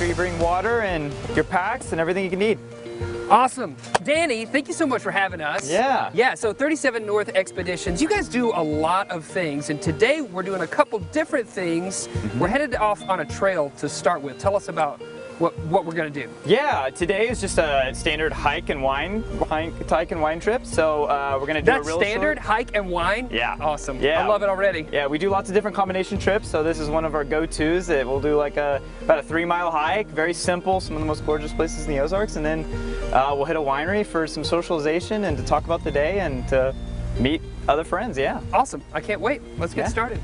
sure you bring water and your packs and everything you can need. Awesome. Danny, thank you so much for having us. Yeah. So 37 North Expeditions, you guys do a lot of things, and today we're doing a couple different things. We're headed off on a trail to start with. Tell us about what we're going to do. Yeah, today is just a standard hike and wine trip. So we're going to do a real standard short... hike and wine? Yeah. Awesome. Yeah. I love it already. Yeah, we do lots of different combination trips. So this is one of our go-tos. We'll do like about a 3-mile hike, very simple, some of the most gorgeous places in the Ozarks, and then we'll hit a winery for some socialization and to talk about the day and to meet other friends. Yeah. Awesome. I can't wait. Let's get started.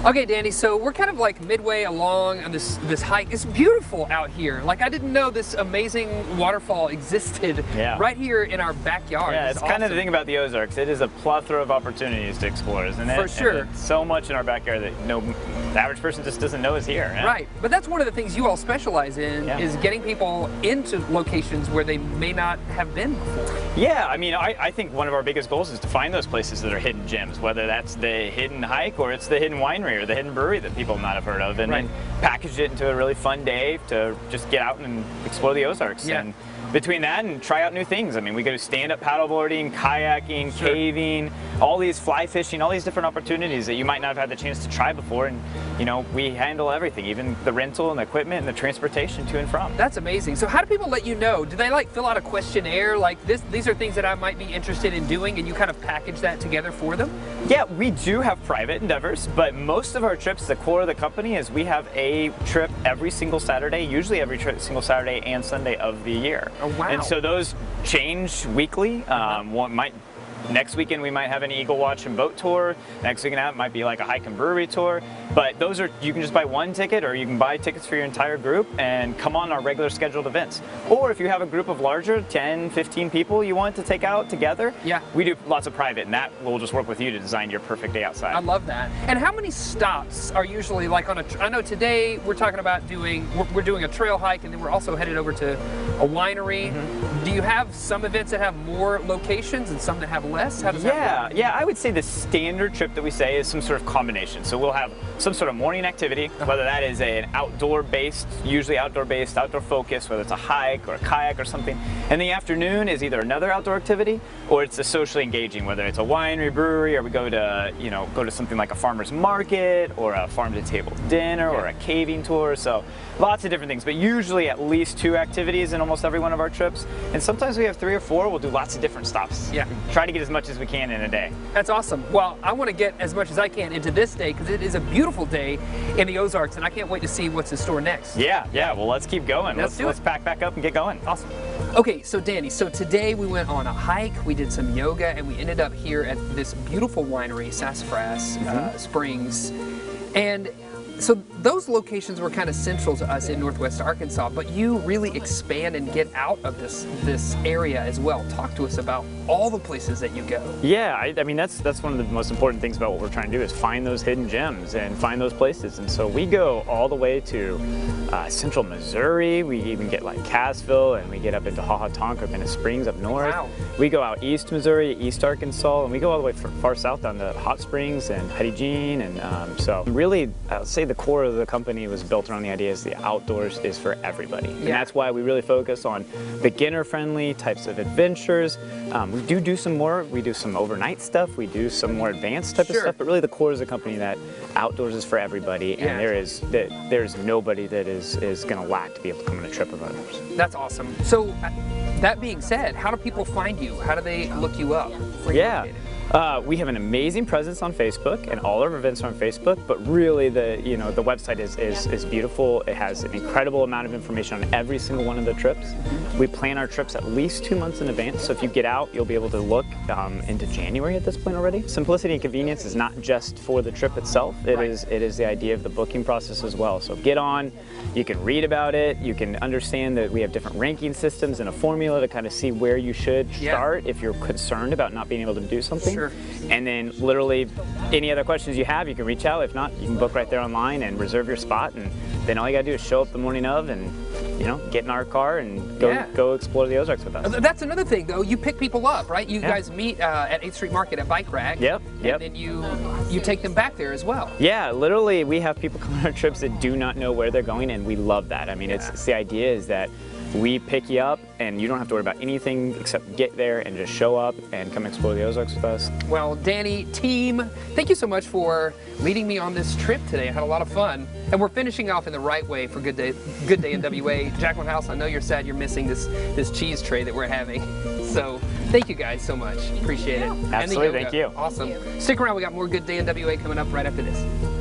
Okay, Danny, so we're kind of like midway along on this hike. It's beautiful out here. Like, I didn't know this amazing waterfall existed right here in our backyard. Yeah, it's kind of the thing about the Ozarks. It is a plethora of opportunities to explore, isn't it? For sure. And so much in our backyard that the average person just doesn't know is here. Yeah? Right, but that's one of the things you all specialize in, is getting people into locations where they may not have been before. Yeah, I mean, I think one of our biggest goals is to find those places that are hidden gems, whether that's the hidden hike or it's the hidden winery or the hidden brewery that people might have heard of, and then package it into a really fun day to just get out and explore the Ozarks. And between that and try out new things. I mean, we go stand-up paddleboarding, kayaking, caving, all these fly fishing, all these different opportunities that you might not have had the chance to try before. And you know, we handle everything, even the rental and the equipment and the transportation to and from. That's amazing. So how do people let you know? Do they like fill out a questionnaire like this? These are things that I might be interested in doing, and you kind of package that together for them? Yeah, we do have private endeavors, but most of our trips, the core of the company is we have a trip every single Saturday, usually every single Saturday and Sunday of the year. Oh, wow. And so those change weekly. Next weekend we might have an Eagle Watch and boat tour. Next weekend out might be like a hike and brewery tour. But those are, you can just buy one ticket, or you can buy tickets for your entire group and come on our regular scheduled events. Or if you have a group of larger, 10, 15 people you want to take out together, we do lots of private, and that will just work with you to design your perfect day outside. I love that. And how many stops are usually like on a, I know today we're talking about we're doing a trail hike, and then we're also headed over to a winery. Do you have some events that have more locations and some that have less? How does that work? Yeah, I would say the standard trip that we say is some sort of combination. So we'll have some sort of morning activity, whether that is an outdoor-based, usually outdoor-based, outdoor focus, whether it's a hike or a kayak or something. And the afternoon is either another outdoor activity or it's a socially engaging, whether it's a winery, brewery, or we go to something like a farmer's market or a farm-to-table dinner or a caving tour. So lots of different things, but usually at least 2 activities in almost every one of our trips. And sometimes we have 3 or 4. We'll do lots of different stops. Yeah. Try to get as much as we can in a day. That's awesome. Well, I want to get as much as I can into this day because it is a beautiful day in the Ozarks, and I can't wait to see what's in store next. Yeah. Well, let's keep going. Let's pack back up and get going. Awesome. Okay, so Danny, today we went on a hike, we did some yoga, and we ended up here at this beautiful winery, Sassafras Springs. And so those locations were kind of central to us in Northwest Arkansas, but you really expand and get out of this area as well. Talk to us about all the places that you go. Yeah, I mean that's one of the most important things about what we're trying to do is find those hidden gems and find those places. And so we go all the way to central Missouri. We even get like Cassville, and we get up into Hahatonka, Bennett Springs up north. Wow. We go out east Missouri, east Arkansas, and we go all the way far south down to Hot Springs and Hetty Jean. And so really, I would say the core of the company was built around the idea is the outdoors is for everybody. And that's why we really focus on beginner-friendly types of adventures. We do some more, we do some overnight stuff, we do some more advanced type of stuff, but really the core is a company that outdoors is for everybody, and there's nobody that is going to lack to be able to come on a trip of others. That's awesome. So that being said, how do people find you? How do they look you up? We have an amazing presence on Facebook, and all our events are on Facebook, but really the website is beautiful. It has an incredible amount of information on every single one of the trips. We plan our trips at least 2 months in advance, so if you get out, you'll be able to look into January at this point already. Simplicity and convenience is not just for the trip itself, it is the idea of the booking process as well. So get on, you can read about it, you can understand that we have different ranking systems and a formula to kind of see where you should start if you're concerned about not being able to do something. And then literally any other questions you have, you can reach out. If not, you can book right there online and reserve your spot, and then all you gotta do is show up the morning of and you know, get in our car and go explore the Ozarks with us. That's another thing, though. You pick people up, right? You guys meet at 8th Street Market at Bike Rack. Yep. And then you take them back there as well. Yeah, literally, we have people come on our trips that do not know where they're going, and we love that. I mean, it's the idea is that we pick you up, and you don't have to worry about anything except get there and just show up and come explore the Ozarks with us. Well, Danny, team, thank you so much for leading me on this trip today. I had a lot of fun, and we're finishing off in the right way for Good Day NWA. Jacqueline House, I know you're sad you're missing this cheese tray that we're having. So thank you guys so much. Appreciate it. Absolutely, thank you. Awesome. Stick around. We got more Good Day NWA coming up right after this.